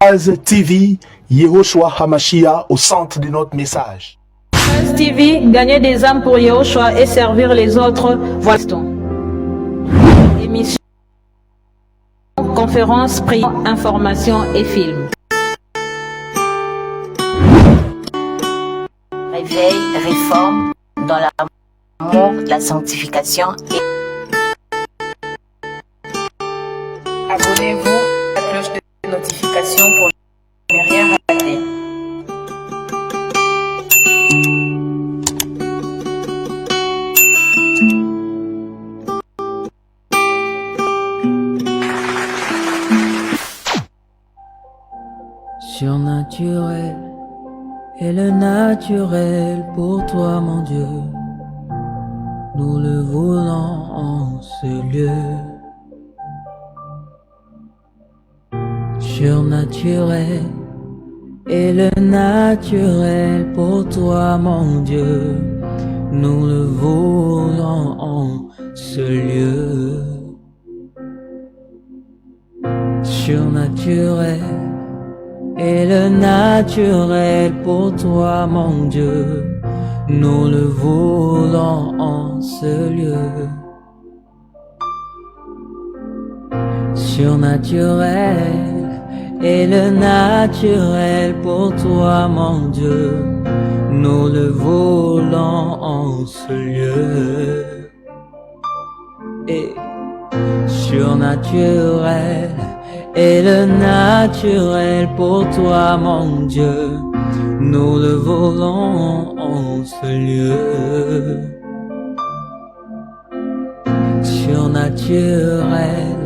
Buzz TV, Yehoshua Hamashiach au centre de notre message. Buzz TV, gagner des âmes pour Yehoshua et servir les autres. Voilà. Émission, conférence, prière, information et film. Réveil, réforme dans l'amour, la sanctification et abonnez-vous à la cloche de notification pour ne rien rater. Surnaturel et le naturel pour toi, mon Dieu. Nous le voulons en ce lieu. Surnaturel et le naturel pour toi, mon Dieu. Nous le voulons en ce lieu. Surnaturel et le naturel pour toi, mon Dieu. Nous le voulons en ce lieu. Surnaturel et le naturel pour toi, mon Dieu. Nous le voulons en ce lieu. Et surnaturel et le naturel pour toi, mon Dieu. Nous le voulons en ce lieu. Surnaturel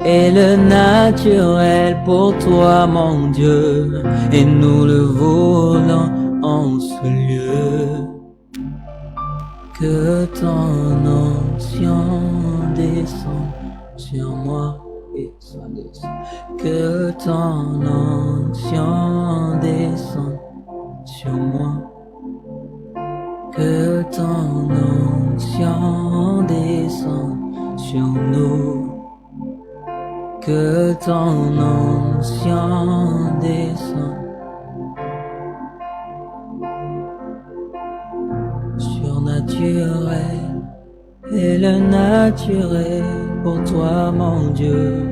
et le naturel pour toi, mon Dieu. Et nous le voulons en ce lieu. Que ton onction descende sur moi. Que ton onction descende sur moi. Que ton onction descende sur nous. Que ton onction descende. Surnaturel et le naturel pour toi, mon Dieu.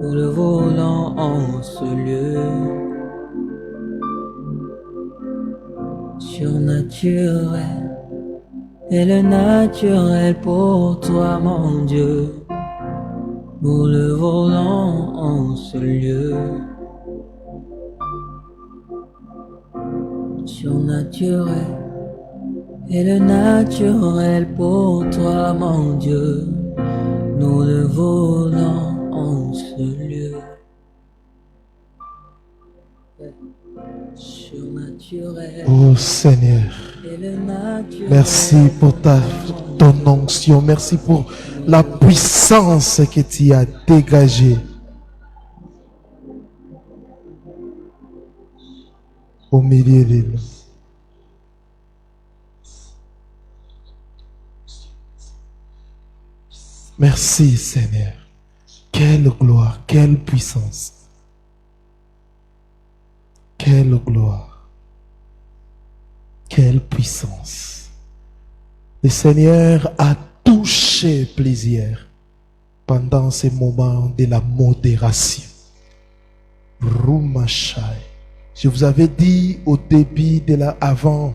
Nous le voulons en ce lieu. Surnaturel et le naturel pour toi, mon Dieu. Nous le voulons en ce lieu. Surnaturel et le naturel pour toi, mon Dieu. Nous le voulons en ce lieu. Surnaturel. Oh Seigneur, merci pour ton onction, merci pour la puissance que tu as dégagée au milieu de nous. Merci Seigneur. Quelle gloire, quelle puissance. Quelle gloire. Quelle puissance. Le Seigneur a touché plaisir pendant ces moments de la modération. Rumashai. Je vous avais dit au début avant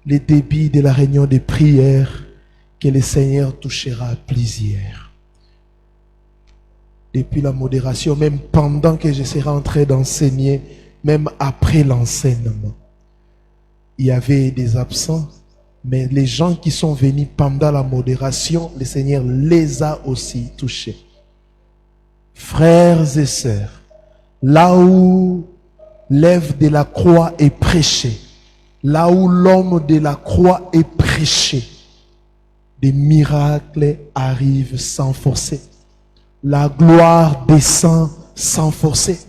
le début de la réunion de prière que le Seigneur touchera plaisir. Depuis la modération, même pendant que je serai en train d'enseigner, même après l'enseignement, il y avait des absents, mais les gens qui sont venus pendant la modération, le Seigneur les a aussi touchés. Frères et sœurs, là où l'œuvre de la croix est prêchée, là où l'homme de la croix est prêché, des miracles arrivent sans forcer. La gloire descend sans forcer.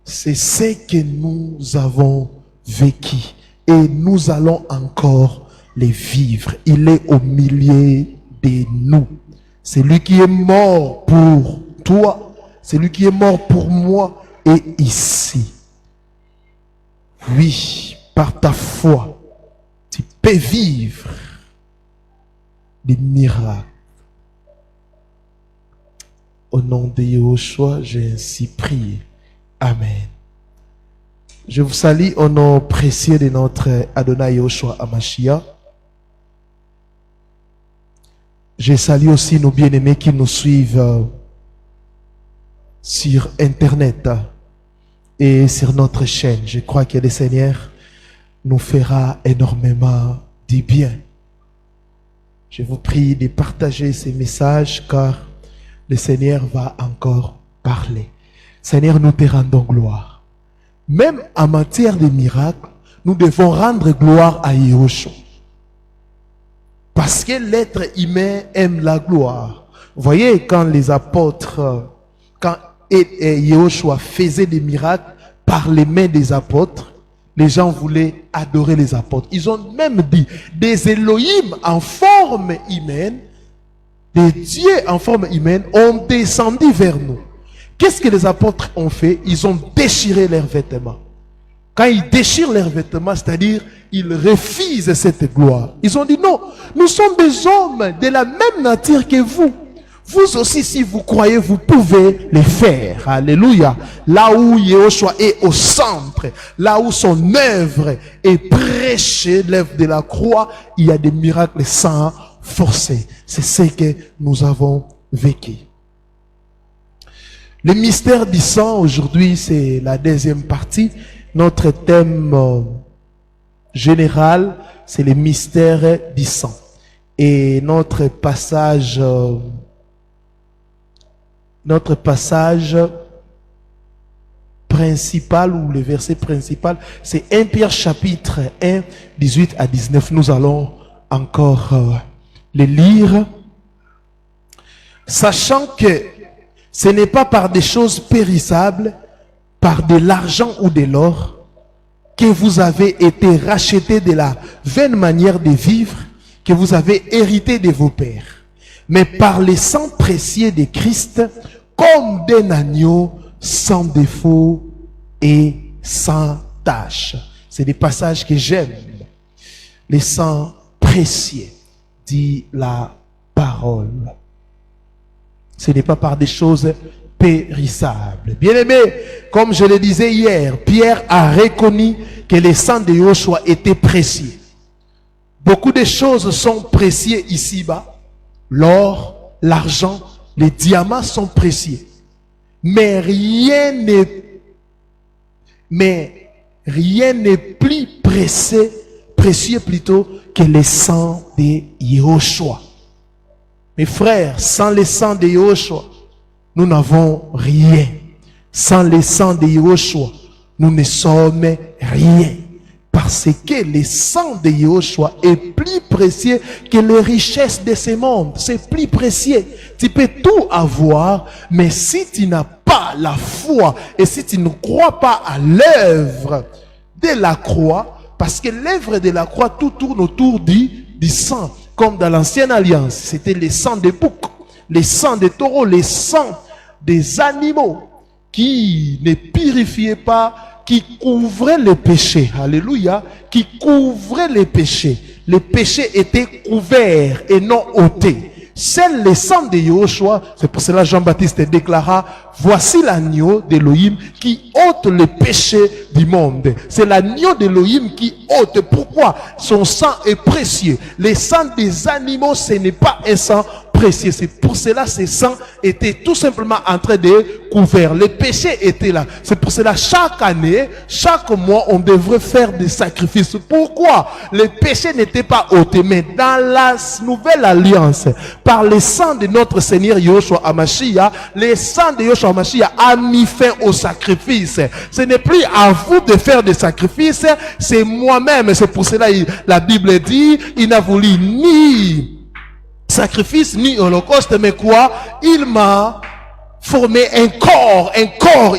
C'est ce que nous avons vécu et nous allons encore les vivre. Il est au milieu de nous. C'est lui qui est mort pour toi, c'est lui qui est mort pour moi est ici. Oui, par ta foi, tu peux vivre des miracles. Au nom de Yahushua, j'ai ainsi prié. Amen. Je vous salue au nom précieux de notre Adonai Yahushua Hamashiach. Je salue aussi nos bien-aimés qui nous suivent sur Internet et sur notre chaîne. Je crois que le Seigneur nous fera énormément du bien. Je vous prie de partager ces messages car le Seigneur va encore parler. Seigneur, nous te rendons gloire. Même en matière de miracles, nous devons rendre gloire à Yahushua. Parce que l'être humain aime la gloire. Vous voyez, quand les apôtres, quand Yahushua faisait des miracles par les mains des apôtres, les gens voulaient adorer les apôtres. Ils ont même dit, des Elohim en forme humaine, des dieux en forme humaine ont descendu vers nous. Qu'est-ce que les apôtres ont fait? Ils ont déchiré leurs vêtements. Quand ils déchirent leurs vêtements, c'est-à-dire, ils refusent cette gloire. Ils ont dit non, nous sommes des hommes de la même nature que vous. Vous aussi, si vous croyez, vous pouvez les faire. Alléluia. Là où Yahushua est au centre, là où son œuvre est prêchée, l'œuvre de la croix, il y a des miracles sans forcer. C'est ce que nous avons vécu. Le mystère du sang, aujourd'hui, c'est la deuxième partie. Notre thème général, c'est le mystère du sang. Et notre passage principal, ou le verset principal, c'est 1 Pierre chapitre 1, 18 à 19. Nous allons encore le lire. Sachant que ce n'est pas par des choses périssables, par de l'argent ou de l'or, que vous avez été rachetés de la vaine manière de vivre que vous avez hérité de vos pères, mais par le sang précieux de Christ, comme d'un agneau sans défaut et sans tache. C'est des passages que j'aime. Le sang précieux, dit la parole. Ce n'est pas par des choses périssables. Bien-aimé, comme je le disais hier, Pierre a reconnu que le sang de Yahushua était précieux. Beaucoup de choses sont précieuses ici-bas. L'or, l'argent, les diamants sont précieux. Mais rien n'est plus précieux plutôt que le sang de Yahushua. Mes frères, sans le sang de Yahushua, nous n'avons rien. Sans le sang de Yahushua, nous ne sommes rien. Parce que le sang de Yahushua est plus précieux que les richesses de ce monde. C'est plus précieux. Tu peux tout avoir, mais si tu n'as pas la foi et si tu ne crois pas à l'œuvre de la croix, parce que l'œuvre de la croix, tout tourne autour du sang. Comme dans l'ancienne alliance, c'était le sang des boucs, le sang des taureaux, le sang des animaux qui ne purifiaient pas, qui couvraient les péchés. Alléluia. Qui couvraient les péchés. Les péchés étaient couverts et non ôtés. C'est le sang de Yahushua. C'est pour cela Jean-Baptiste déclara, voici l'agneau d'Élohim qui ôte le péché du monde. C'est l'agneau d'Élohim qui ôte. Pourquoi? Son sang est précieux. Le sang des animaux, ce n'est pas un sang précieux. C'est pour cela que ce sang était tout simplement en train de couvrir. Les péchés étaient là. C'est pour cela chaque année, chaque mois, on devrait faire des sacrifices. Pourquoi? Les péchés n'étaient pas ôtés. Mais dans la nouvelle alliance, par le sang de notre Seigneur Yahushua Hamashiach, le sang de Yahushua Hamashiach a mis fin au sacrifice. Ce n'est plus à vous de faire des sacrifices, c'est moi-même. C'est pour cela que la Bible dit, il n'a voulu ni sacrifice ni holocauste, mais quoi? Il m'a formé un corps,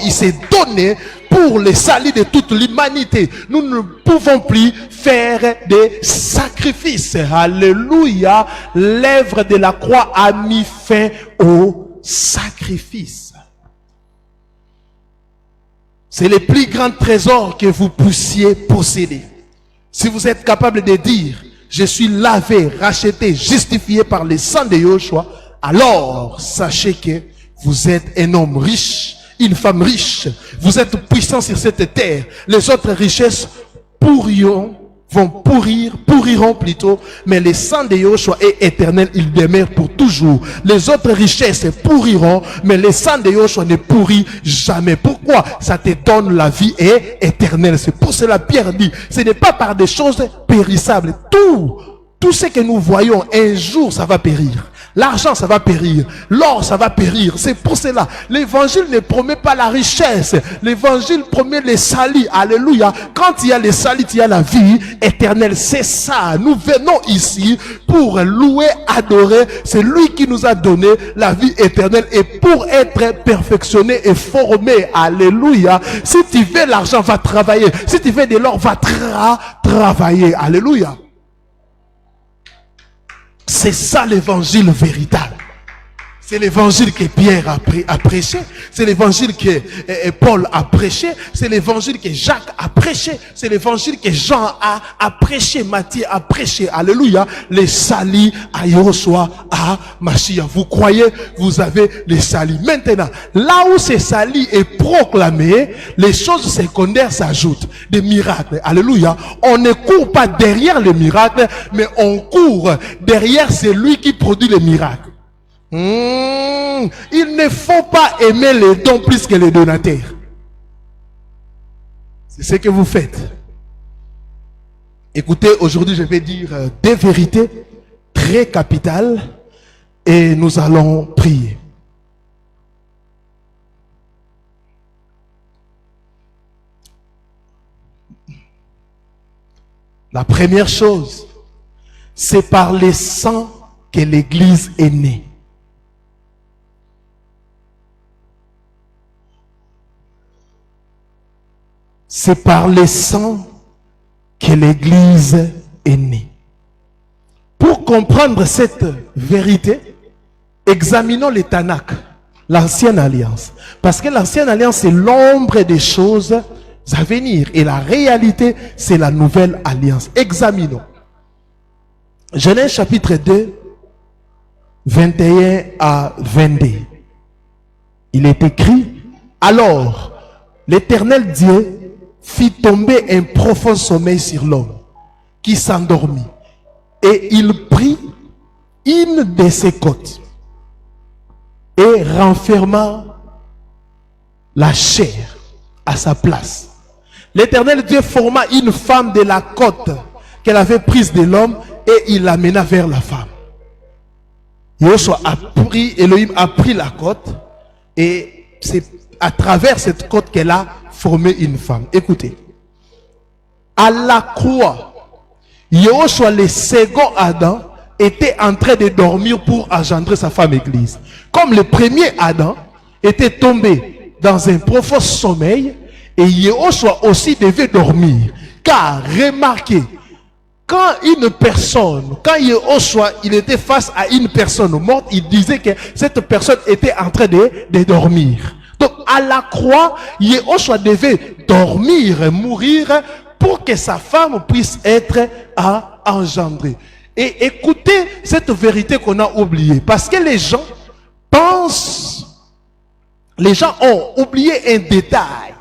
il s'est donné pour le salut de toute l'humanité. Nous ne pouvons plus faire des sacrifices. Alléluia. L'œuvre de la croix a mis fin au sacrifice. C'est le plus grand trésor que vous puissiez posséder. Si vous êtes capable de dire, je suis lavé, racheté, justifié par le sang de Yoshua, alors sachez que vous êtes un homme riche, une femme riche. Vous êtes puissant sur cette terre. Les autres richesses pourriront plutôt, mais le sang de Yoshua est éternel, il demeure pour toujours. Les autres richesses pourriront, mais le sang de Yoshua ne pourrit jamais. Pourquoi? Ça te donne la vie éternelle. C'est pour cela Pierre dit, ce n'est pas par des choses périssables. Tout ce que nous voyons, un jour ça va périr. L'argent, ça va périr. L'or, ça va périr. C'est pour cela. L'évangile ne promet pas la richesse. L'évangile promet les salis. Alléluia. Quand il y a les salis, il y a la vie éternelle. C'est ça. Nous venons ici pour louer, adorer. C'est lui qui nous a donné la vie éternelle. Et pour être perfectionné et formé. Alléluia. Si tu veux l'argent, va travailler. Si tu veux de l'or, va travailler. Alléluia. C'est ça l'évangile véritable. C'est l'évangile que Pierre a prêché. C'est l'évangile que Paul a prêché. C'est l'évangile que Jacques a prêché. C'est l'évangile que Jean a prêché. Matthieu a prêché. Alléluia. Les salis à Yoshua, à Mashiach. Vous croyez, vous avez les salis. Maintenant, là où ces salis est proclamé, les choses secondaires s'ajoutent. Des miracles. Alléluia. On ne court pas derrière les miracles, mais on court derrière celui qui produit les miracles. Il ne faut pas aimer les dons plus que les donateurs. C'est ce que vous faites. Écoutez, aujourd'hui je vais dire des vérités très capitales et nous allons prier. La première chose, c'est par les sang que l'Église est née. C'est par le sang que l'Église est née. Pour comprendre cette vérité, examinons les Tanakh, l'ancienne alliance. Parce que l'ancienne alliance, c'est l'ombre des choses à venir. Et la réalité, c'est la nouvelle alliance. Examinons. Genèse chapitre 2, 21 à 22. Il est écrit, alors, l'Éternel Dieu fit tomber un profond sommeil sur l'homme qui s'endormit. Et il prit une de ses côtes et renferma la chair à sa place. L'Éternel Dieu forma une femme de la côte qu'elle avait prise de l'homme et il l'amena vers la femme. Elohim a pris la côte et c'est à travers cette côte qu'elle a formé une femme. Écoutez. À la croix, Yoshua, le second Adam, était en train de dormir pour engendrer sa femme église. Comme le premier Adam était tombé dans un profond sommeil, et Yoshua aussi devait dormir. Car, remarquez, quand Yoshua il était face à une personne morte, il disait que cette personne était en train de dormir. Donc, à la croix, Yoshua devait dormir, mourir, pour que sa femme puisse être engendrée. Et écoutez cette vérité qu'on a oubliée. Parce que les gens ont oublié un détail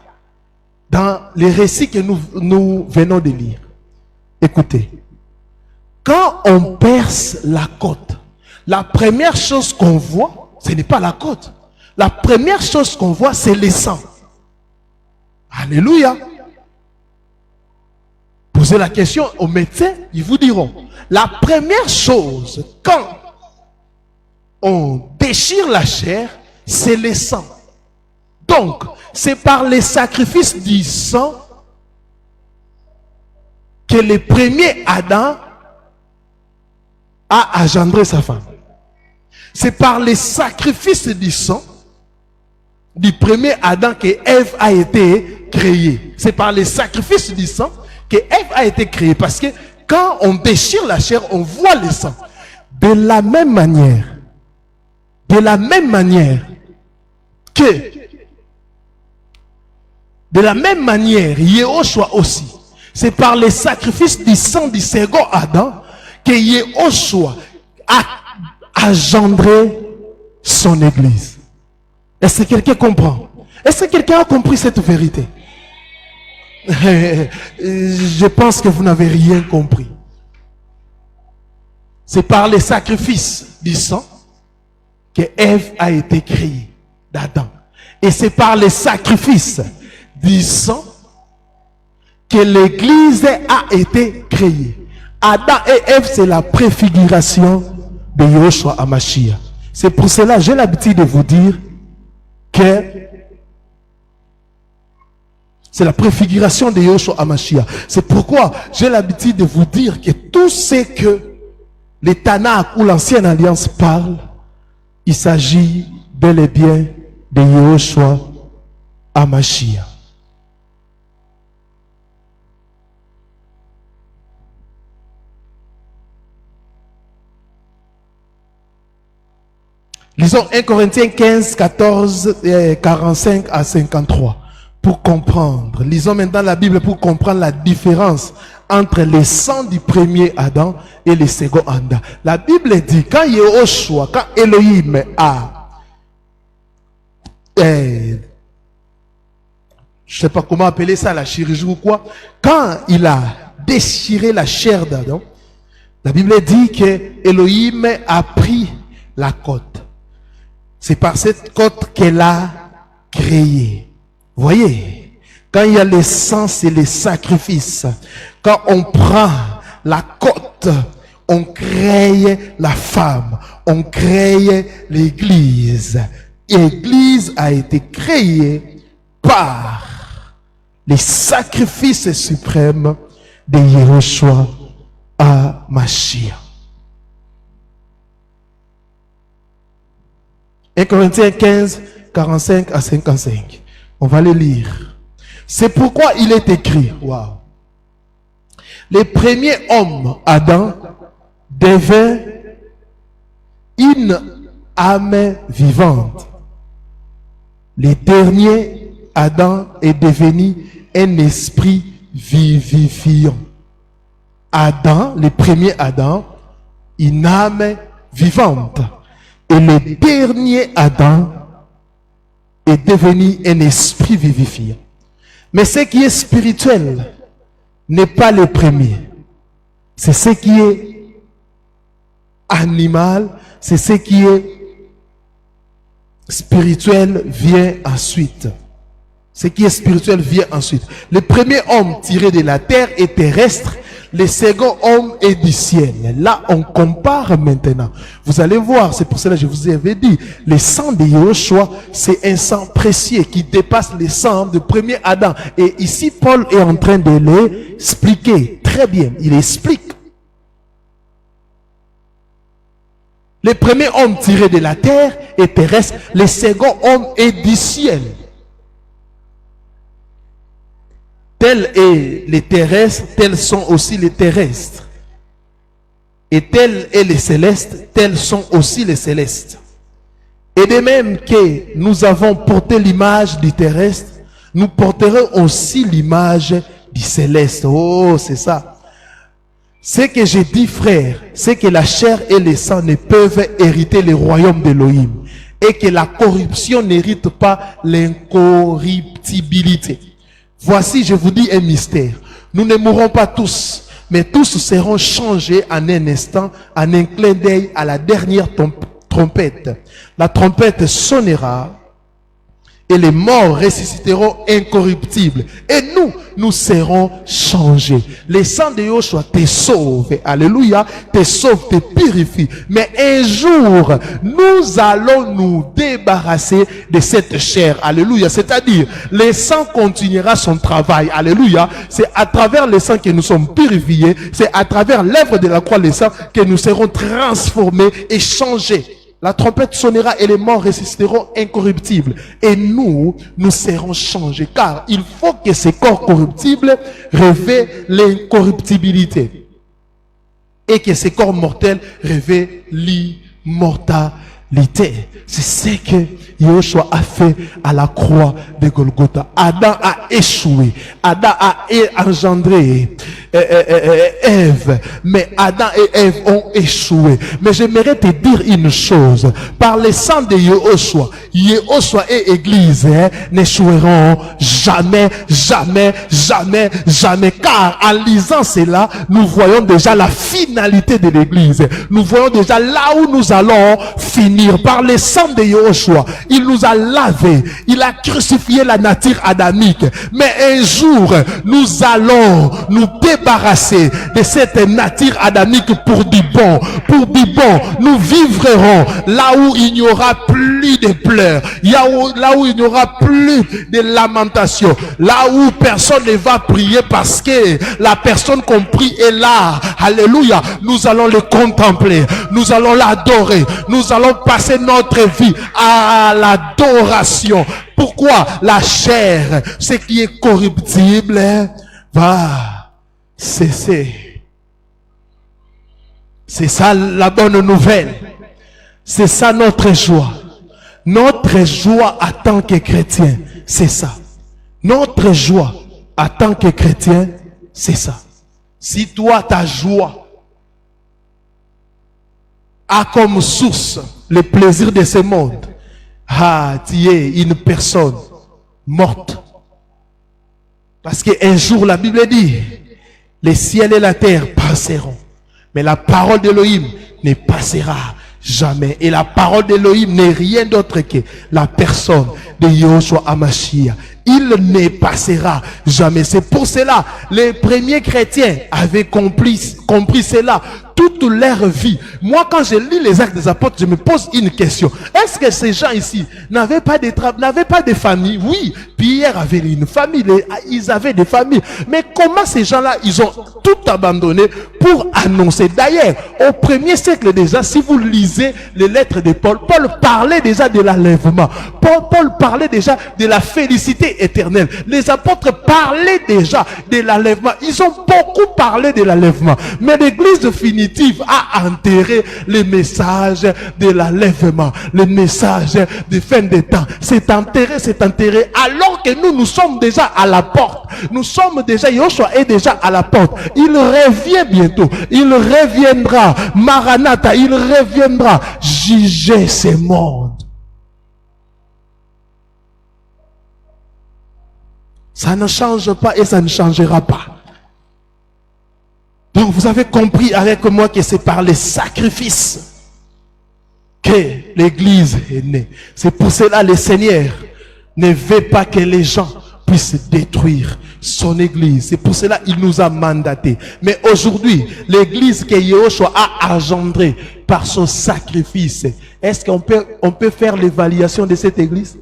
dans les récits que nous venons de lire. Écoutez. Quand on perce la côte, la première chose qu'on voit, ce n'est pas la côte. La première chose qu'on voit, c'est le sang. Alléluia. Posez la question aux médecins, ils vous diront. La première chose, quand on déchire la chair, c'est le sang. Donc, c'est par les sacrifices du sang que le premier Adam a engendré sa femme. C'est par les sacrifices du sang du premier Adam que Ève a été créée. C'est par les sacrifices du sang que Ève a été créée. Parce que quand on déchire la chair, on voit le sang. De la même manière que De la même manière, Yehoshua aussi, c'est par les sacrifices du sang du second Adam que Yehoshua a engendré son église. Est-ce que quelqu'un comprend? Est-ce que quelqu'un a compris cette vérité? Je pense que vous n'avez rien compris. C'est par les sacrifices du sang que Ève a été créée d'Adam. Et c'est par les sacrifices du sang que l'église a été créée. Adam et Ève, c'est la préfiguration de Yehoshua HaMashiach. C'est pour cela que j'ai l'habitude de vous dire que c'est la préfiguration de Yehoshua HaMashiach. C'est pourquoi j'ai l'habitude de vous dire que tout ce que les Tanakh ou l'ancienne alliance parle, il s'agit bel et bien de Yehoshua HaMashiach. Lisons 1 Corinthiens 15, 14, 45 à 53 pour comprendre. Lisons maintenant la Bible pour comprendre la différence entre les sangs du premier Adam et le second Adam. La Bible dit, quand Yehoshua, quand Elohim a, je sais pas comment appeler ça, la chirurgie ou quoi, quand il a déchiré la chair d'Adam, la Bible dit que Elohim a pris la côte. C'est par cette côte qu'elle a créé. Voyez, quand il y a les sang, c'est les sacrifices. Quand on prend la côte, on crée la femme, on crée l'église. L'église a été créée par les sacrifices suprêmes de Yehoshua HaMashiach. 1 Corinthiens 15, 45 à 55. On va le lire. C'est pourquoi il est écrit, waouh, les premiers hommes, Adam, devint une âme vivante. Les derniers, Adam, est devenu un esprit vivifiant. Adam, le premier Adam, une âme vivante. Et le dernier Adam est devenu un esprit vivifiant. Mais ce qui est spirituel n'est pas le premier. C'est ce qui est animal, c'est ce qui est spirituel vient ensuite. Ce qui est spirituel vient ensuite. Le premier homme tiré de la terre est terrestre. Le second homme est du ciel. Là, on compare maintenant. Vous allez voir, c'est pour cela que je vous avais dit, le sang de Yehoshua, c'est un sang précieux qui dépasse le sang du premier Adam. Et ici, Paul est en train de l'expliquer. Très bien, il explique. Le premier homme tiré de la terre est terrestre. Le second homme est du ciel. Tels est les terrestres, tels sont aussi les terrestres. Et tels est les célestes, tels sont aussi les célestes. Et de même que nous avons porté l'image du terrestre, nous porterons aussi l'image du céleste. Oh, c'est ça. Ce que j'ai dit, frère, c'est que la chair et le sang ne peuvent hériter le royaume d'Elohim. Et que la corruption n'hérite pas l'incorruptibilité. Voici, je vous dis un mystère. Nous ne mourrons pas tous, mais tous seront changés en un instant, en un clin d'œil à la dernière trompette. La trompette sonnera et les morts ressusciteront incorruptibles. Et nous serons changés. Le sang de Yehoshua te sauve. Alléluia. Te sauve, te purifie. Mais un jour, nous allons nous débarrasser de cette chair. Alléluia. C'est-à-dire, le sang continuera son travail. Alléluia. C'est à travers le sang que nous sommes purifiés. C'est à travers l'œuvre de la croix, le sang, que nous serons transformés et changés. La trompette sonnera et les morts ressusciteront incorruptibles. Et nous serons changés. Car il faut que ces corps corruptibles révèlent l'incorruptibilité. Et que ces corps mortels révèlent l'immortalité. C'est ce que Yahushua a fait à la croix de Golgotha. Adam a échoué. Adam a engendré Ève. Mais Adam et Ève ont échoué. Mais j'aimerais te dire une chose. Par le sang de Yahushua, Yahushua et Église n'échoueront jamais, jamais, jamais, jamais. Car en lisant cela, nous voyons déjà la finalité de l'Église. Nous voyons déjà là où nous allons finir. Par le sang de Yahushua, il nous a lavé, il a crucifié la nature adamique. Mais un jour, nous allons nous débarrasser de cette nature adamique pour du bon. Pour du bon, nous vivrons là où il n'y aura plus de pleurs, là où il n'y aura plus de lamentations, là où personne ne va prier parce que la personne qu'on prie est là. Alléluia. Nous allons le contempler, nous allons l'adorer, nous allons passer notre vie à l'adoration. Pourquoi? La chair, ce qui est corruptible, va cesser. C'est ça la bonne nouvelle. C'est ça notre joie. Notre joie en tant que chrétien, c'est ça. Notre joie en tant que chrétien, c'est ça. Si toi, ta joie a comme source le plaisir de ce monde, tu es une personne morte. Parce qu'un jour, la Bible dit, les ciels et la terre passeront, mais la parole d'Élohim ne passera jamais. Et la parole d'Élohim n'est rien d'autre que la personne de Yahushua HaMashiach. Il ne passera jamais. C'est pour cela, les premiers chrétiens avaient compris cela toute leur vie. Moi, quand je lis les Actes des Apôtres, je me pose une question. Est-ce que ces gens ici n'avaient pas de famille? Oui, Pierre avait une famille, ils avaient des familles. Mais comment ces gens-là, ils ont tout abandonné pour annoncer? D'ailleurs, au 1er siècle déjà, si vous lisez les lettres de Paul, Paul parlait déjà de l'enlèvement. Paul parlait déjà de la félicité éternelle. Les apôtres parlaient déjà de l'enlèvement. Ils ont beaucoup parlé de l'enlèvement. Mais l'église définitive a enterré le message de l'enlèvement, le message de fin des temps. C'est enterré. Alors que nous sommes déjà à la porte. Nous sommes déjà, Yahushua est déjà à la porte. Il revient bientôt. Il reviendra. Maranatha, il reviendra juger ce monde. Ça ne change pas et ça ne changera pas. Donc vous avez compris avec moi que c'est par les sacrifices que l'église est née. C'est pour cela le Seigneur ne veut pas que les gens puissent détruire son église. C'est pour cela qu'il nous a mandatés. Mais aujourd'hui, l'église que Yahushua a engendrée par son sacrifice, est-ce qu'on peut faire l'évaluation de cette église?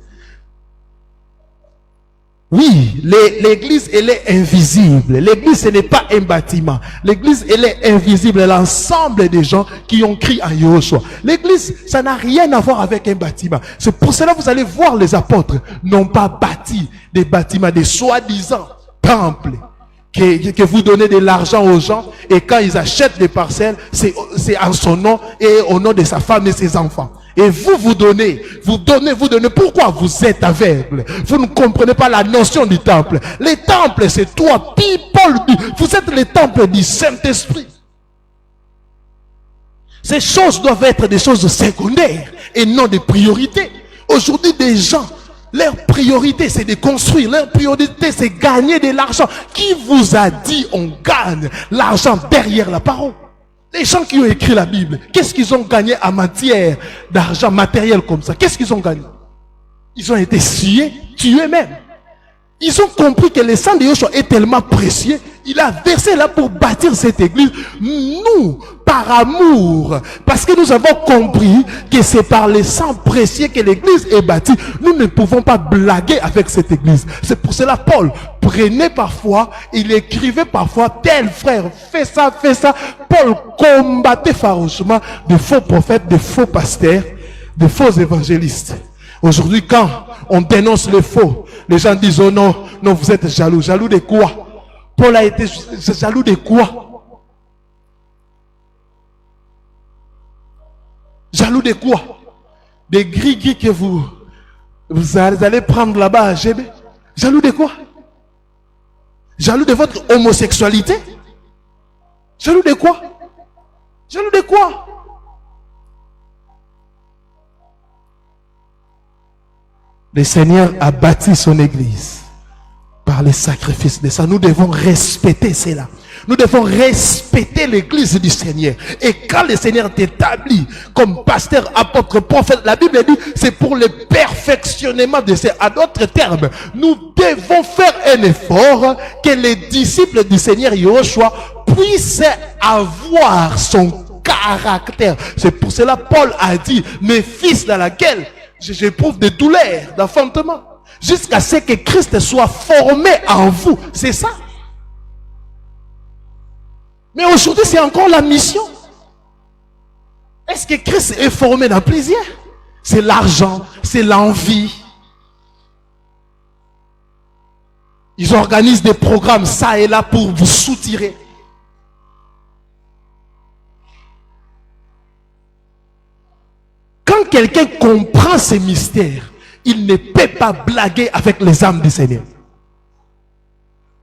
Oui, l'église, elle est invisible. L'église, ce n'est pas un bâtiment. L'église, elle est invisible. L'ensemble des gens qui ont crié à Yahushua. L'église, ça n'a rien à voir avec un bâtiment. C'est pour cela que vous allez voir les apôtres n'ont pas bâti des bâtiments, des soi-disant temples. Que vous donnez de l'argent aux gens et quand ils achètent des parcelles, c'est en son nom et au nom de sa femme et ses enfants. Et vous donnez. Pourquoi vous êtes aveugle? Vous ne comprenez pas la notion du temple. Le temple, c'est toi, Paul dit. Vous êtes le temple du Saint-Esprit. Ces choses doivent être des choses secondaires et non des priorités. Aujourd'hui, des gens, leur priorité, c'est de construire. Leur priorité, c'est gagner de l'argent. Qui vous a dit on gagne l'argent derrière la parole? Les gens qui ont écrit la Bible, qu'est-ce qu'ils ont gagné en matière d'argent matériel comme ça? Qu'est-ce qu'ils ont gagné? Ils ont été tués même. Ils ont compris que le sang de Yahushua est tellement précieux. Il a versé là pour bâtir cette église. Nous, par amour, parce que nous avons compris que c'est par le sang précieux que l'église est bâtie. Nous ne pouvons pas blaguer avec cette église. C'est pour cela Paul prenait parfois, il écrivait parfois, tel frère, fais ça. Paul combattait farouchement de faux prophètes, de faux pasteurs, de faux évangélistes. Aujourd'hui, quand on dénonce le faux, les gens disent, oh non, vous êtes jaloux. Jaloux de quoi? Paul a été jaloux de quoi? Jaloux de quoi? des gris-gris que vous allez prendre là-bas à GB. Jaloux de quoi? Jaloux de votre homosexualité? Jaloux de quoi? Jaloux de quoi? Le Seigneur a bâti son église par les sacrifices de ça. Nous devons respecter cela. Nous devons respecter l'église du Seigneur. Et quand le Seigneur t'établit comme pasteur, apôtre, prophète, la Bible dit c'est pour le perfectionnement de ces. À d'autres termes, nous devons faire un effort que les disciples du Seigneur Yahushua puissent avoir son caractère. C'est pour cela Paul a dit, mes fils dans laquelle j'éprouve des douleurs d'enfantement, jusqu'à ce que Christ soit formé en vous. C'est ça. Mais aujourd'hui, c'est encore la mission. Est-ce que Christ est formé dans plaisir? C'est l'argent, c'est l'envie. Ils organisent des programmes ça et là pour vous soutirer. Quand quelqu'un comprend ces mystères, il ne peut pas blaguer avec les âmes du Seigneur.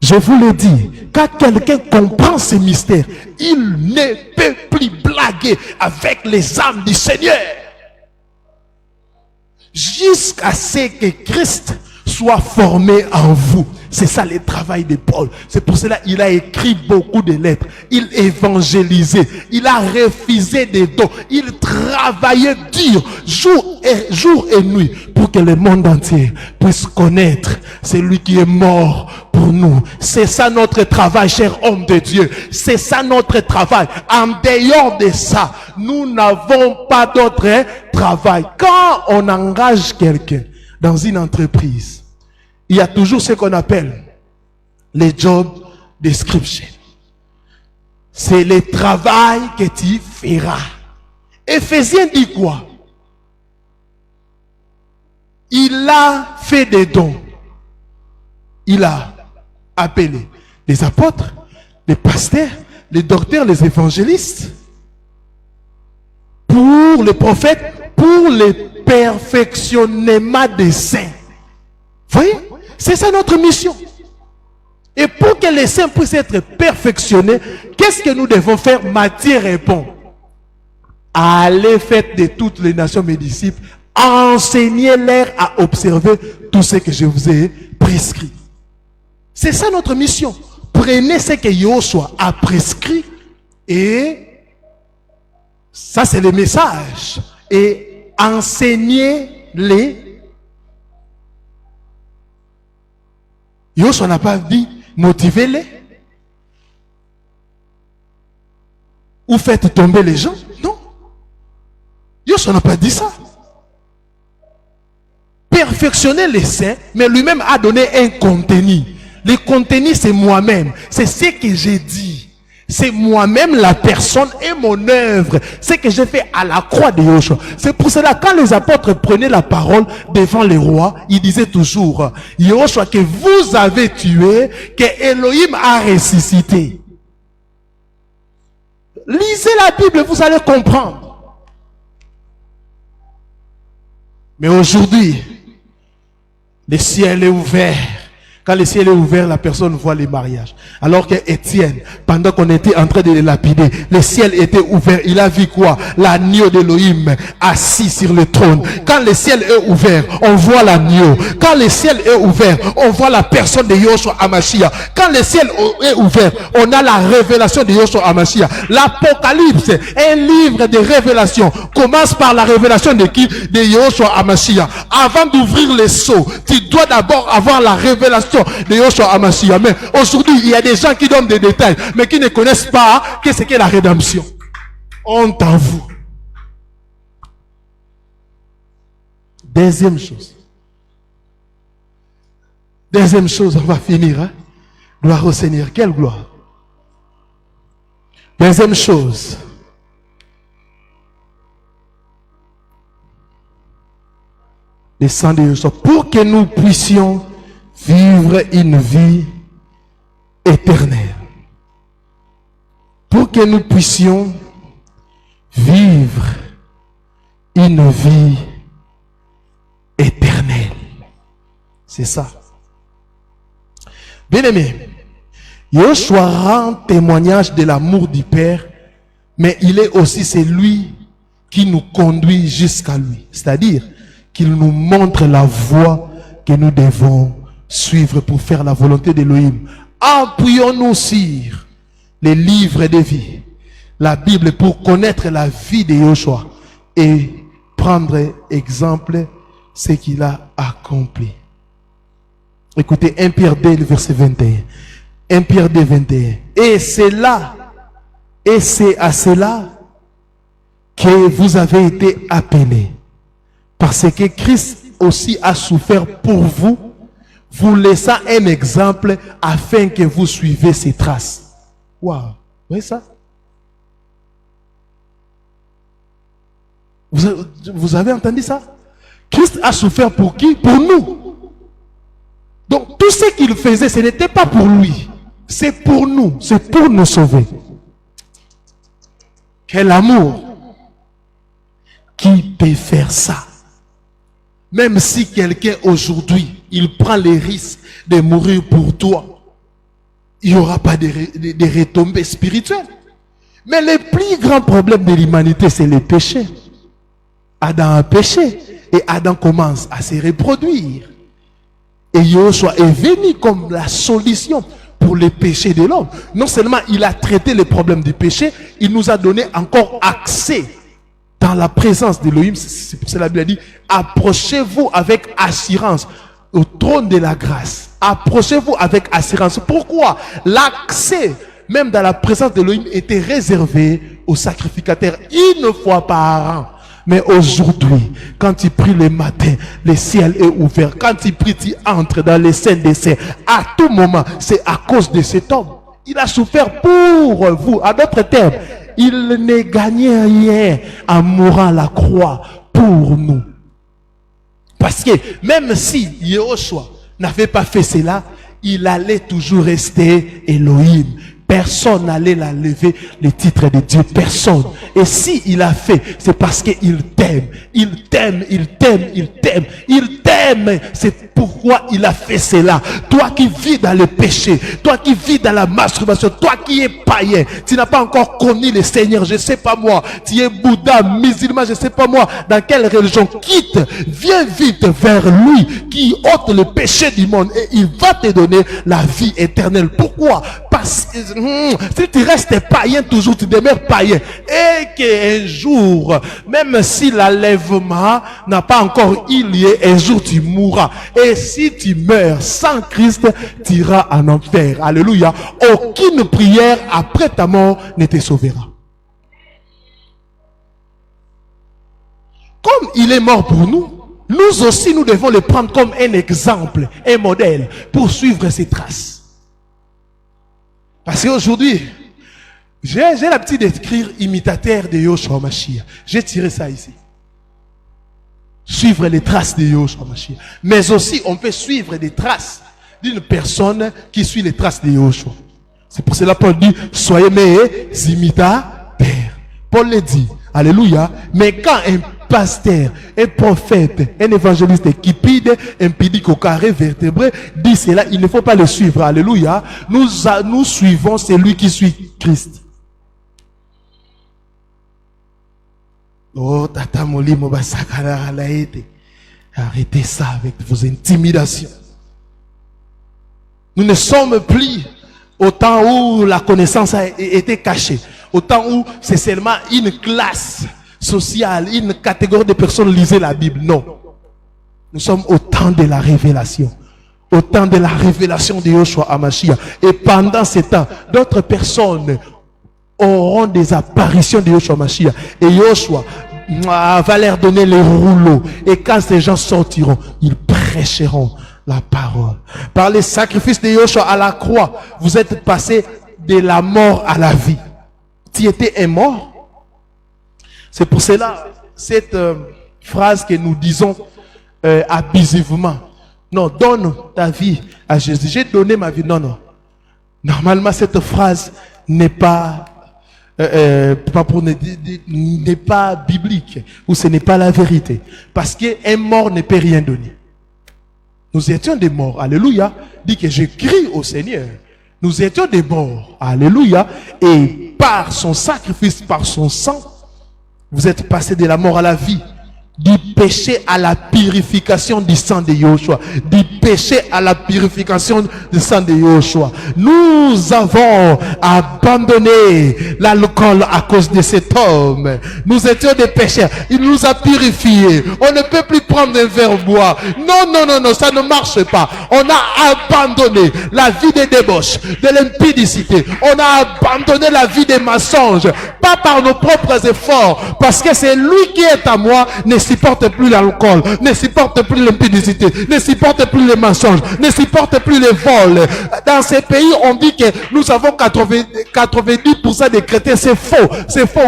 Je vous le dis, quand quelqu'un comprend ces mystères, il ne peut plus blaguer avec les âmes du Seigneur. Jusqu'à ce que Christ soit formé en vous. C'est ça le travail de Paul. C'est pour cela qu'il a écrit beaucoup de lettres. Il évangélisait. Il a refusé des dons. Il travaillait dur, jour et nuit, pour que le monde entier puisse connaître celui qui est mort pour nous. C'est ça notre travail, cher homme de Dieu. C'est ça notre travail. En dehors de ça, nous n'avons pas d'autre travail. Quand on engage quelqu'un dans une entreprise, il y a toujours ce qu'on appelle les job description. C'est le travail que tu feras. Éphésiens dit quoi? Il a fait des dons. Il a appelé les apôtres, les pasteurs, les docteurs, les évangélistes, pour les prophètes, pour le perfectionnement des saints. Vous voyez? C'est ça notre mission. Et pour que les saints puissent être perfectionnés, qu'est-ce que nous devons faire? Matthieu répond: allez, faites de toutes les nations mes disciples, enseignez-leur à observer tout ce que je vous ai prescrit. C'est ça notre mission. Prenez ce que Yahushua a prescrit et ça c'est le message. Et enseignez-les. Yahushua n'a pas dit motivez-les ou faites tomber les gens. Non. Yahushua n'a pas dit ça. Perfectionner les saints, mais lui-même a donné un contenu. Le contenu, c'est moi-même. C'est ce que j'ai dit. C'est moi-même la personne et mon œuvre. Ce que j'ai fait à la croix de Yahushua. C'est pour cela, quand les apôtres prenaient la parole devant les rois, ils disaient toujours: Yahushua que vous avez tué, que Elohim a ressuscité. Lisez la Bible, vous allez comprendre. Mais aujourd'hui, le ciel est ouvert. Quand le ciel est ouvert, la personne voit les mariages. Alors que Étienne, pendant qu'on était en train de les lapider, le ciel était ouvert. Il a vu quoi? L'agneau d'Elohim assis sur le trône. Quand le ciel est ouvert, on voit l'agneau. Quand le ciel est ouvert, on voit la personne de Yahushua HaMashiach. Quand le ciel est ouvert, on a la révélation de Yahushua HaMashiach. L'Apocalypse, un livre de révélation, commence par la révélation de qui? De Yahushua HaMashiach. Avant d'ouvrir les sceaux, tu dois d'abord avoir la révélation de Yahushua HaMashiach. Mais aujourd'hui, il y a des gens qui donnent des détails, mais qui ne connaissent pas qu'est-ce qu'est la rédemption. Honte à vous. Deuxième chose. Deuxième chose, on va finir. Hein? Gloire au Seigneur. Quelle gloire. Deuxième chose. Le sang de Yahushua. Pour que nous puissions vivre une vie éternelle. Pour que nous puissions vivre une vie C'est ça. Bien-aimé, Yoshua rend témoignage de l'amour du Père, mais il est aussi celui qui nous conduit jusqu'à lui. C'est-à-dire qu'il nous montre la voie que nous devons suivre pour faire la volonté d'Élohim. Appuyons-nous sur les livres de vie, la Bible, pour connaître la vie de Yoshua et prendre exemple ce qu'il a accompli. Écoutez 1 Pierre 2, verset 21. 1 Pierre 2, 21. Et c'est à cela que vous avez été appelés. Parce que Christ aussi a souffert pour vous, vous laissant un exemple afin que vous suivez ses traces. Waouh, vous voyez ça? Vous avez entendu ça? Christ a souffert pour qui? Pour nous. Donc tout ce qu'il faisait, ce n'était pas pour lui. C'est pour nous. C'est pour nous sauver. Quel amour! Qui peut faire ça? Même si quelqu'un aujourd'hui, il prend les risques de mourir pour toi, il n'y aura pas de retombées spirituelles. Mais le plus grand problème de l'humanité, c'est le péché. Adam a péché et Adam commence à se reproduire. Et Yoshua est venu comme la solution pour les péchés de l'homme. Non seulement il a traité les problèmes du péché, il nous a donné encore accès dans la présence d'Élohim. C'est pour cela que la Bible a dit, approchez-vous avec assurance au trône de la grâce. Approchez-vous avec assurance. Pourquoi? L'accès, même dans la présence d'Élohim, était réservé aux sacrificateurs une fois par an. Mais aujourd'hui, quand tu pries le matin, le ciel est ouvert. Quand tu pries, tu entres dans les saints des saints. À tout moment, c'est à cause de cet homme. Il a souffert pour vous. À d'autres termes, il ne gagnait rien en mourant à la croix pour nous. Parce que même si Yoshua n'avait pas fait cela, il allait toujours rester Elohim. Personne n'allait la lever le titre de Dieu. Personne. Et si il a fait, c'est parce qu'il t'aime. Il t'aime, il t'aime, il t'aime. Il t'aime. C'est pourquoi il a fait cela. Toi qui vis dans le péché, toi qui vis dans la masturbation, toi qui es païen, tu n'as pas encore connu le Seigneur, je ne sais pas moi. Tu es Bouddha, musulman, je ne sais pas moi. Dans quelle religion? Quitte, viens vite vers lui qui ôte le péché du monde et il va te donner la vie éternelle. Pourquoi? Parce que si tu restes païen toujours, tu demeures païen. Et qu'un jour, même si l'enlèvement n'a pas encore eu lieu, un jour tu mourras. Et si tu meurs sans Christ, tu iras en enfer. Alléluia. Aucune prière après ta mort ne te sauvera. Comme il est mort pour nous, nous aussi nous devons le prendre comme un exemple, un modèle pour suivre ses traces. Parce qu'aujourd'hui, j'ai l'habitude d'écrire imitateur de Yoshua Mashiach. J'ai tiré ça ici. Suivre les traces de Yoshua Mashiach. Mais aussi, on peut suivre des traces d'une personne qui suit les traces de Yoshua. C'est pour cela que Paul dit, soyez mes imitateurs. Paul le dit, alléluia. Mais quand un pasteur, un prophète, un évangéliste qui pide, impudique au carré vertébré, dit cela, il ne faut pas le suivre. Alléluia. Nous suivons celui qui suit Christ. Oh, Tata Moli Mobasakara, arrêtez ça avec vos intimidations. Nous ne sommes plus au temps où la connaissance a été cachée, au temps où c'est seulement une classe sociale, une catégorie de personnes lisaient la Bible. Non. Nous sommes au temps de la révélation. Au temps de la révélation de Yoshua HaMashiach. Et pendant ce temps, d'autres personnes auront des apparitions de Yoshua HaMashiach. Et Yoshua va leur donner les rouleaux. Et quand ces gens sortiront, ils prêcheront la parole. Par les sacrifices de Yoshua à la croix, vous êtes passé de la mort à la vie. Tu étais un mort. C'est pour cela, cette phrase que nous disons abusivement. Non, donne ta vie à Jésus. J'ai donné ma vie. Non, non. Normalement, cette phrase n'est pas, n'est pas biblique. Ou ce n'est pas la vérité. Parce qu'un mort ne peut rien donner. Nous étions des morts. Alléluia. Dit que je crie au Seigneur. Nous étions des morts. Alléluia. Et par son sacrifice, par son sang, vous êtes passés de la mort à la vie. Du péché à la purification du sang de Yoshua. Du péché à la purification du sang de Yoshua. Nous avons abandonné l'alcool à cause de cet homme. Nous étions des pécheurs. Il nous a purifiés. On ne peut plus prendre un verre bois. Non, non, non, non, ça ne marche pas. On a abandonné la vie des débauches, de l'impudicité. On a abandonné la vie des mensonges. Pas par nos propres efforts. Parce que c'est lui qui est à moi, ne supporte plus l'alcool, ne supporte plus l'impudicité, ne supporte plus les mensonges, ne supporte plus les vols. Dans ces pays, on dit que nous avons 90% des chrétiens. C'est faux,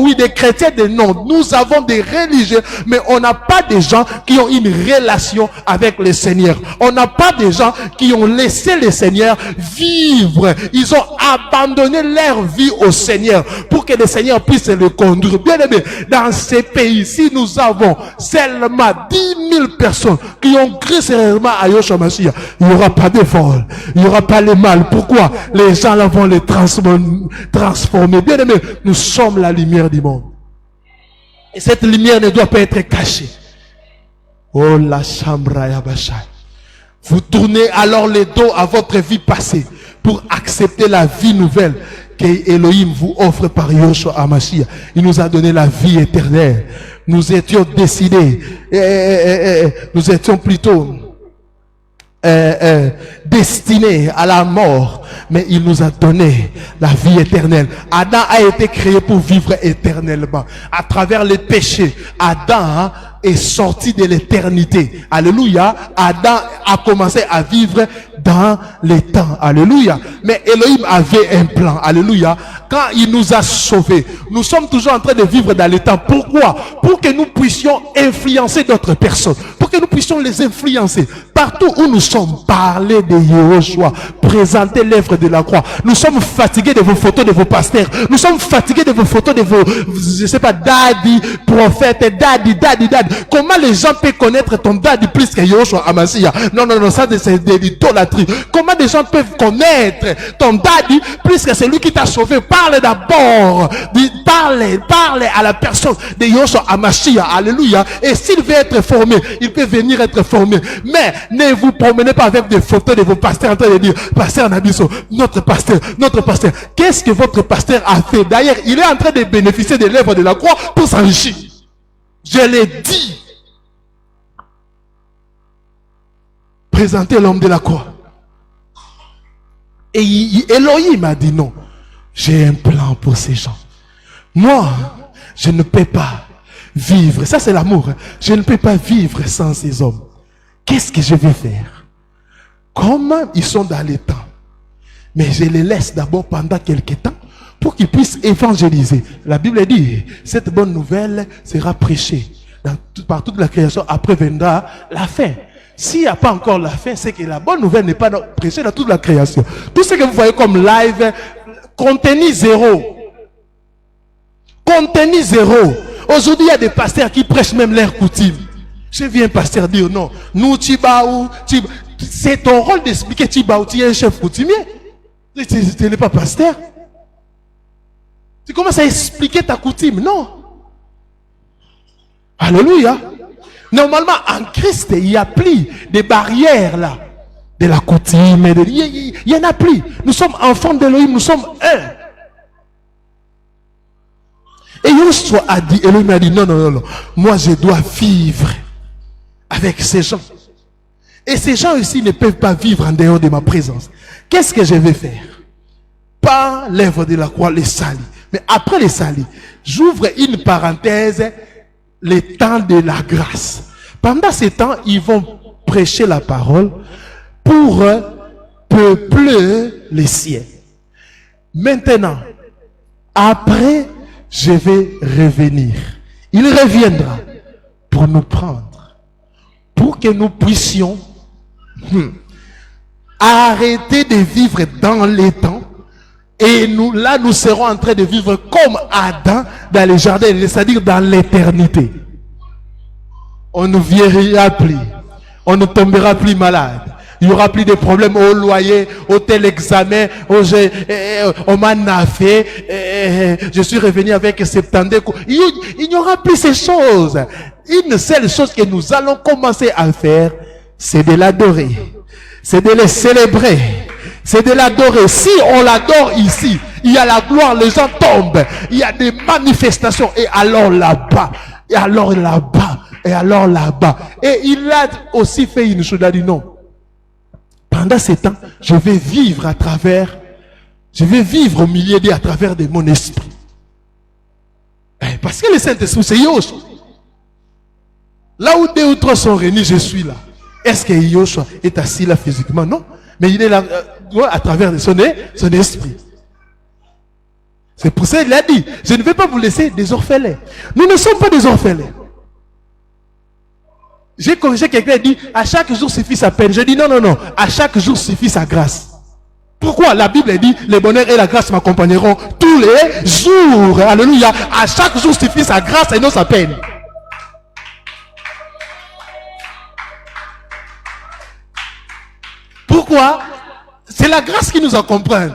oui, des chrétiens de nom. Nous avons des religieux, mais on n'a pas des gens qui ont une relation avec le Seigneur. On n'a pas des gens qui ont laissé le Seigneur vivre. Ils ont abandonné leur vie au Seigneur pour que le Seigneur puisse le conduire. Bien aimé, dans ces pays-ci, nous avons seulement 10 000 personnes qui ont cru sérieusement à Yoshua Mashiach. Il n'y aura pas de vol, il n'y aura pas le mal. Pourquoi? Les gens là vont les transformer. Bien aimé, nous sommes la lumière du monde. Et cette lumière ne doit pas être cachée. Oh la chambra yabashai. Vous tournez alors le dos à votre vie passée pour accepter la vie nouvelle que Elohim vous offre par Yoshua HaMashiach. Il nous a donné la vie éternelle. Nous étions décidés, nous étions plutôt destinés à la mort, mais il nous a donné la vie éternelle. Adam a été créé pour vivre éternellement. À travers les péchés, Adam est sorti de l'éternité. Alléluia. Adam a commencé à vivre dans les temps. Alléluia. Mais Elohim avait un plan. Alléluia. Quand il nous a sauvés, nous sommes toujours en train de vivre dans les temps. Pourquoi? Pour que nous puissions influencer d'autres personnes. Pour que nous puissions les influencer. Partout où nous sommes, parler de Yehoshua, présenter l'œuvre de la croix. Nous sommes fatigués de vos photos de vos pasteurs. Nous sommes fatigués de vos photos de vos, je sais pas, daddy, prophète, daddy. Comment les gens peuvent connaître ton daddy plus que Yoshua HaMashiach? Non, ça c'est de l'idolâtrie. Comment des gens peuvent connaître ton daddy plus que celui qui t'a sauvé? Parle d'abord, parle à la personne de Yoshua HaMashiach. Alléluia. Et s'il veut être formé, il peut venir être formé. Mais ne vous promenez pas avec des photos de vos pasteurs en train de dire, pasteur Nabiso, notre pasteur. Qu'est-ce que votre pasteur a fait? D'ailleurs, il est en train de bénéficier de l'œuvre de la croix pour s'enrichir. Je l'ai dit. Présentez l'homme de la croix. Et Elohim m'a dit non. J'ai un plan pour ces gens. Moi, je ne peux pas vivre. Ça, c'est l'amour. Je ne peux pas vivre sans ces hommes. Qu'est-ce que je vais faire? Comment ils sont dans les temps? Mais je les laisse d'abord pendant quelques temps pour qu'ils puissent évangéliser. La Bible dit, cette bonne nouvelle sera prêchée par toute la création. Après viendra la fin. S'il n'y a pas encore la fin, c'est que la bonne nouvelle n'est pas prêchée dans toute la création. Tout ce que vous voyez comme live, contenu zéro. Contenu zéro. Aujourd'hui, il y a des pasteurs qui prêchent même leur coutume. Je viens pasteur dire non. Nous, Tibaou, c'est ton rôle d'expliquer Tibaou, tu es un chef coutumier. Tu n'es pas pasteur. Tu commences à expliquer ta coutume. Non. Alléluia. Normalement, en Christ, il n'y a plus de barrières là. De la coutume. Il n'y en a plus. Nous sommes enfants d'Elohim. Nous sommes un. Et Yoshua a dit, Elohim a dit, non. Moi, je dois vivre avec ces gens. Et ces gens ici ne peuvent pas vivre en dehors de ma présence. Qu'est-ce que je vais faire? Par l'œuvre de la croix, les salis. Mais après les salis, j'ouvre une parenthèse, les temps de la grâce. Pendant ces temps, ils vont prêcher la parole pour peupler les cieux. Maintenant, après, je vais revenir. Il reviendra pour nous prendre. Pour que nous puissions arrêter de vivre dans les temps. Et nous serons en train de vivre comme Adam dans les jardins, c'est-à-dire dans l'éternité. On ne vieillira plus. On ne tombera plus malade. Il n'y aura plus de problèmes au loyer, au tel examen, on m'a naffé, je suis revenu avec 70 coups. Il n'y aura plus ces choses. Une seule chose que nous allons commencer à faire, c'est de l'adorer. C'est de le célébrer. C'est de l'adorer. Si on l'adore ici, il y a la gloire, les gens tombent. Il y a des manifestations. Et alors là-bas, et alors là-bas, et alors là-bas. Et il a aussi fait une chose. Il a dit non. Pendant ce temps, je vais vivre au milieu d'eux à travers de mon esprit. Parce que le Saint-Esprit, c'est Yoshua. Là où 2 ou 3 sont réunis, je suis là. Est-ce que Yoshua est assis là physiquement? Non. Mais il est là à travers son esprit. C'est pour ça qu'il a dit, je ne vais pas vous laisser des orphelins. Nous ne sommes pas des orphelins. J'ai corrigé quelqu'un qui dit, à chaque jour suffit sa peine. Je dis non, non, non. À chaque jour suffit sa grâce. Pourquoi? La Bible dit, le bonheur et la grâce m'accompagneront tous les jours. Alléluia. À chaque jour suffit sa grâce et non sa peine. Pourquoi? C'est la grâce qui nous accompagne.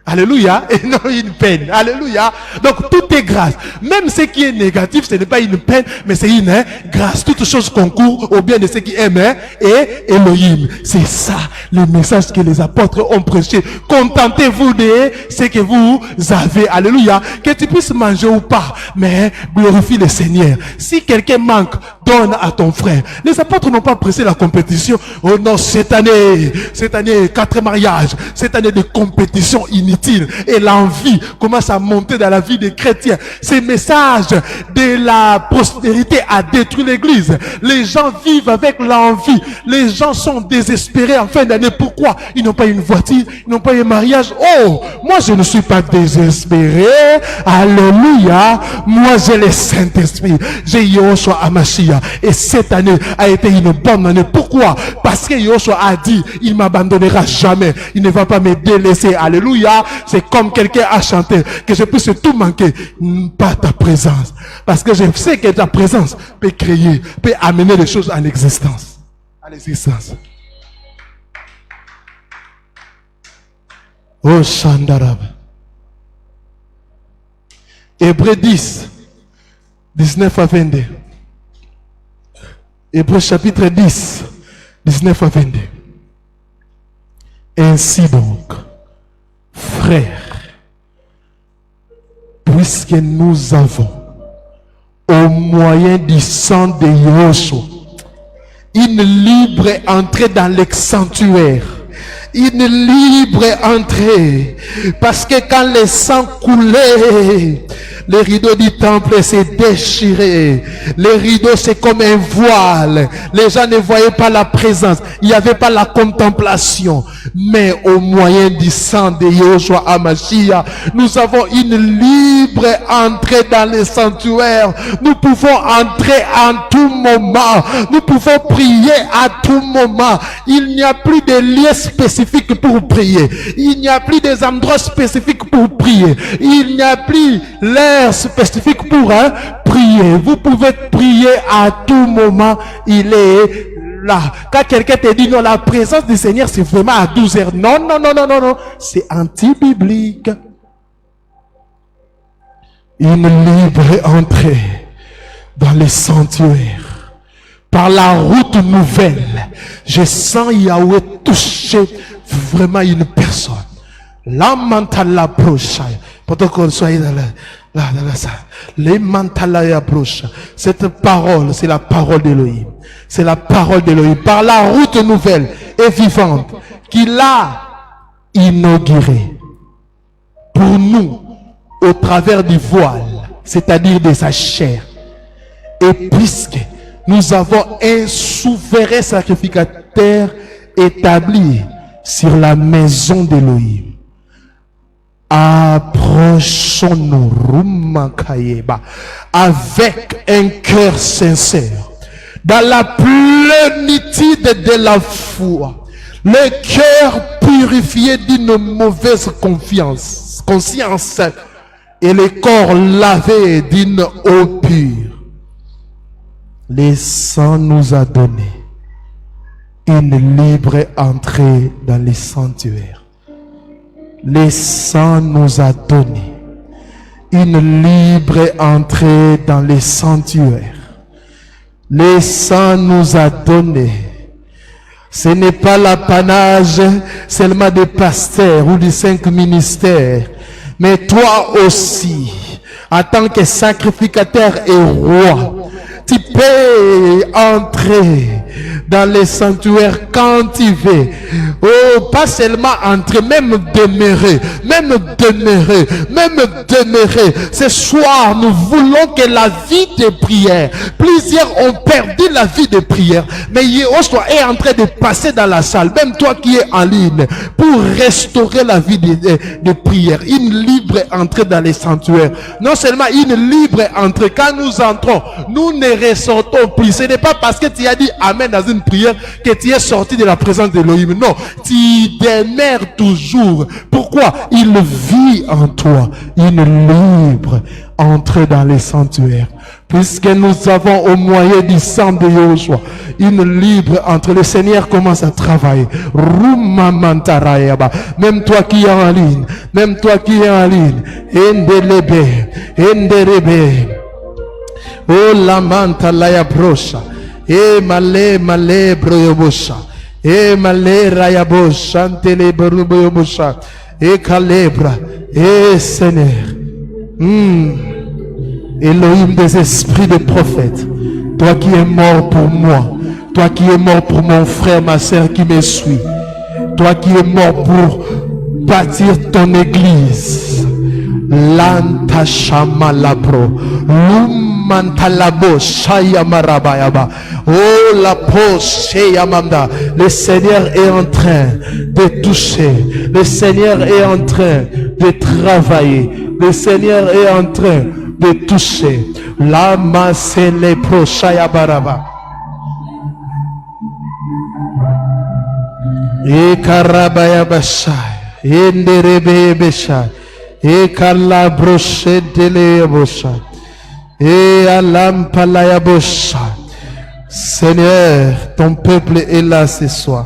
Alléluia. Et non une peine. Alléluia. Donc tout est grâce. Même ce qui est négatif, ce n'est pas une peine, mais c'est une grâce. Toutes choses concourent au bien de ceux qui aiment et Elohim. C'est ça le message que les apôtres ont prêché. Contentez-vous de ce que vous avez. Alléluia. Que tu puisses manger ou pas, mais glorifie le Seigneur. Si quelqu'un manque, donne à ton frère. Les apôtres n'ont pas pressé la compétition. Oh non, cette année 4 mariages, cette année de compétition inutile. Et l'envie commence à monter dans la vie des chrétiens. Ces messages de la prospérité a détruit l'église. Les gens vivent avec l'envie. Les gens sont désespérés en fin d'année. Pourquoi? Ils n'ont pas une voiture, ils n'ont pas un mariage. Oh, moi je ne suis pas désespéré. Alléluia. Moi j'ai le Saint-Esprit. J'ai Yoshua Amashia. Et cette année a été une bonne année. Pourquoi? Parce que Yoshua a dit, il m'abandonnera jamais. Il ne va pas me délaisser. Alléluia. C'est comme quelqu'un a chanté, que je puisse tout manquer, pas ta présence. Parce que je sais que ta présence peut créer, peut amener les choses en existence. À l'existence. Oh Shandarab. Hébreux 10, 19 à 22. Hébreux chapitre 10, 19 à 22. Ainsi donc, frères, puisque nous avons, au moyen du sang de Yoshua, une libre entrée dans le sanctuaire, une libre entrée, parce que quand le sang coulait, les rideaux du temple s'est déchiré. Les rideaux, c'est comme un voile. Les gens ne voyaient pas la présence. Il n'y avait pas la contemplation. Mais au moyen du sang de Yoshua Amashia, nous avons une libre entrée dans le sanctuaire. Nous pouvons entrer en tout moment. Nous pouvons prier à tout moment. Il n'y a plus de lieux spécifiques pour prier. Il n'y a plus des endroits spécifiques pour prier. Il n'y a plus l'air spécifique pour prier. Vous pouvez prier à tout moment. Il est là. Quand quelqu'un te dit non, la présence du Seigneur c'est vraiment à 12 heures. Non, non, non, non, non, non. C'est anti-biblique. Une libre entrée dans les sanctuaires. Par la route nouvelle, je sens Yahweh toucher vraiment une personne. L'amantala proche. Pendant qu'on soit dans la salle. Les mantala approche. Cette parole, c'est la parole d'Élohim. C'est la parole d'Élohim. Par la route nouvelle et vivante qu'il a inaugurée pour nous au travers du voile, c'est-à-dire de sa chair. Et puisque nous avons un souverain sacrificateur établi sur la maison d'Élohim, approchons-nous avec un cœur sincère, dans la plénitude de la foi, le cœur purifié d'une mauvaise conscience et le corps lavé d'une eau pure. Le sang nous a donné une libre entrée dans les sanctuaires. Le sang nous a donné une libre entrée dans les sanctuaires. Le sang nous a donné. Ce n'est pas l'apanage seulement des pasteurs ou des 5 ministères, mais toi aussi, en tant que sacrificateur et roi, tu peux entrer dans les sanctuaires quand tu veux. Oh, pas seulement entrer, même demeurer. Ce soir, nous voulons que la vie de prière, plusieurs ont perdu la vie de prière, mais Yehoshua est en train de passer dans la salle, même toi qui es en ligne, pour restaurer la vie de prière. Une libre entrée dans les sanctuaires. Non seulement une libre entrée, quand nous entrons, nous ne ressortons plus. Ce n'est pas parce que tu as dit Amen dans une prière que tu es sorti de la présence d'Elohim. Non, tu demeures toujours. Pourquoi? Il vit en toi. Une libre entrée dans les sanctuaires. Puisque nous avons au moyen du sang de Yehoshua une libre entrée. Le Seigneur commence à travailler. Même toi qui es en ligne, Endelebe. Oh la manta la brosha, male broyobosha, male rayabosha, antele broyobosha, calebra, Seigneur, Elohim des esprits de prophètes, toi qui es mort pour moi, toi qui es mort pour mon frère, ma soeur qui me suit, toi qui es mort pour bâtir ton église, Lanta Shama Labro, Mantalabo Shayamarabayaba. Oh la poche Shayamamda. Le Seigneur est en train de toucher. Le Seigneur est en train de travailler. Le Seigneur est en train de toucher. Lama Sele Pro Shayabaraba. E Karabayabasha. Enderebe Besha. E Kalabroche Delebosha. Et Alampalayabocha. Seigneur, ton peuple est là ce soir.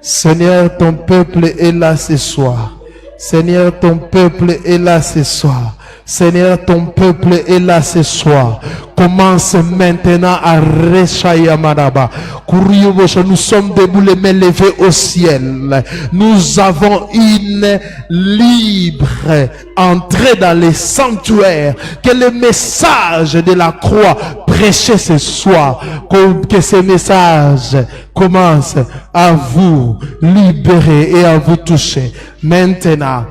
Seigneur, ton peuple est là ce soir. Seigneur, ton peuple est là ce soir. Seigneur, ton peuple est là ce soir. Commence maintenant à Rechayamaraba. Nous sommes debout, les mains levées au ciel. Nous avons une libre entrée dans les sanctuaires. Que le message de la croix prêché ce soir, que ce message commence à vous libérer et à vous toucher. Maintenant,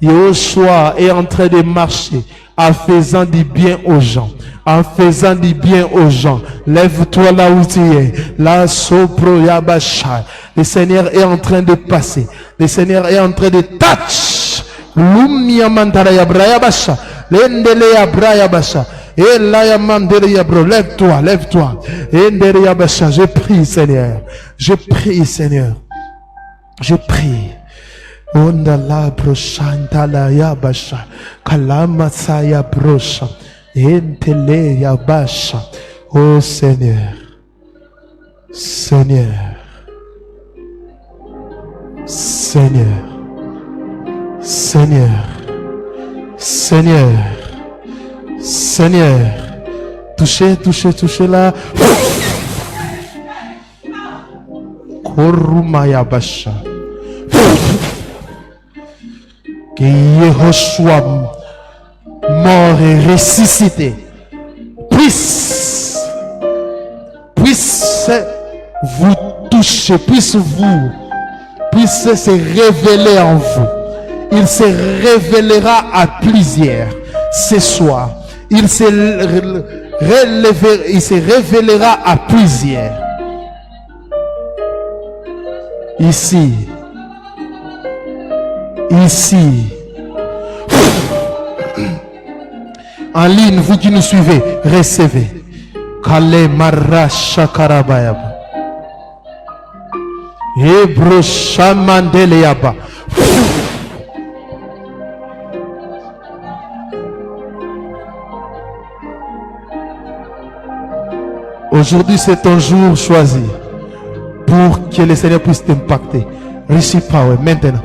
Yehoshua est en train de marcher en faisant du bien aux gens. En faisant du bien aux gens. Lève-toi là où tu es. La sopro yabasha. Le Seigneur est en train de passer. Le Seigneur est en train de touch. Lumia mantara yabrayabasha. Lendele yabrayabasha. Et là yamandele yabro. Lève-toi, lève-toi. Endele yabasha. Je prie, Seigneur. Je prie, Seigneur. Je prie. Onda la broshanta la yabasha. Kalama saya brosha. Entele yabasha. Oh Seigneur. Seigneur. Seigneur. Seigneur. Seigneur. Seigneur. Touchez, touchez, touchez là. Koruma yabasha. Que Yehoshua, mort et ressuscité, puisse vous toucher, puisse se révéler en vous. Il se révélera à plusieurs ce soir. Il se révélera à plusieurs. Ici. En ligne, vous qui nous suivez, recevez. Kale Mara Shakarabayab. Hebro Shamandeleyaba. Aujourd'hui, c'est un jour choisi. pour que le Seigneur puisse t'impacter. Receive power maintenant.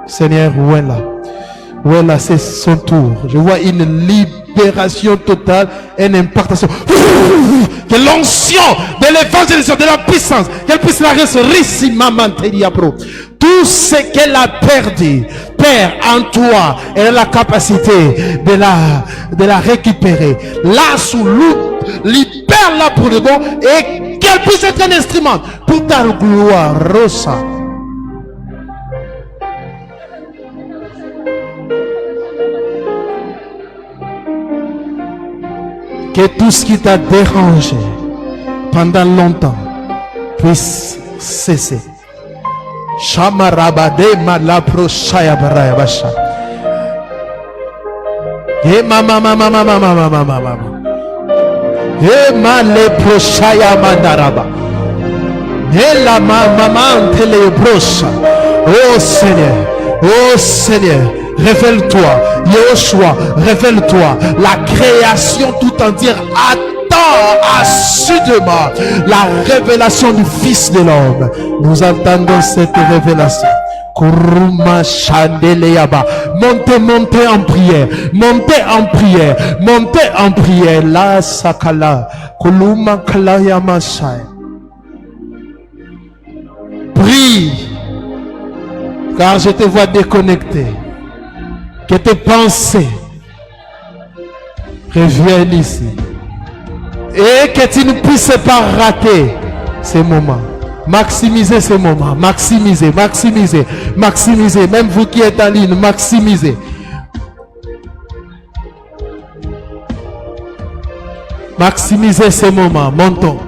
Seigneur, voilà, c'est son tour. Je vois une libération totale, une impactation. Que l'onction de l'évangélisation, de la puissance, qu'elle puisse la recevoir. Tout ce qu'elle a perdu, Père, en toi, elle a la capacité de la récupérer. Là, sous l'eau, libère-la pour le bon et qu'elle puisse être un instrument pour ta gloire. Rosa. Que tout ce qui t'a dérangé pendant longtemps puisse cesser. Shamarabade malapro shaya baraya basha. E mama. E malepro shaya mandaraba. E la mama tele brosha. Oh Seigneur, révèle-toi. Yeshua, révèle-toi. La création tout entière attend assidûment la révélation du Fils de l'homme. Nous attendons cette révélation. Kuruma Chandeleyaba. Montez en prière. Montez en prière. La Sakala. Kuluma Kalaya Masai. Prie. Car je te vois déconnecté. Que tes pensées reviennent ici. Et que tu ne puisses pas rater ces moments. Maximisez ces moments. Maximisez. Même vous qui êtes en ligne, maximisez. Maximisez ces moments. Montons.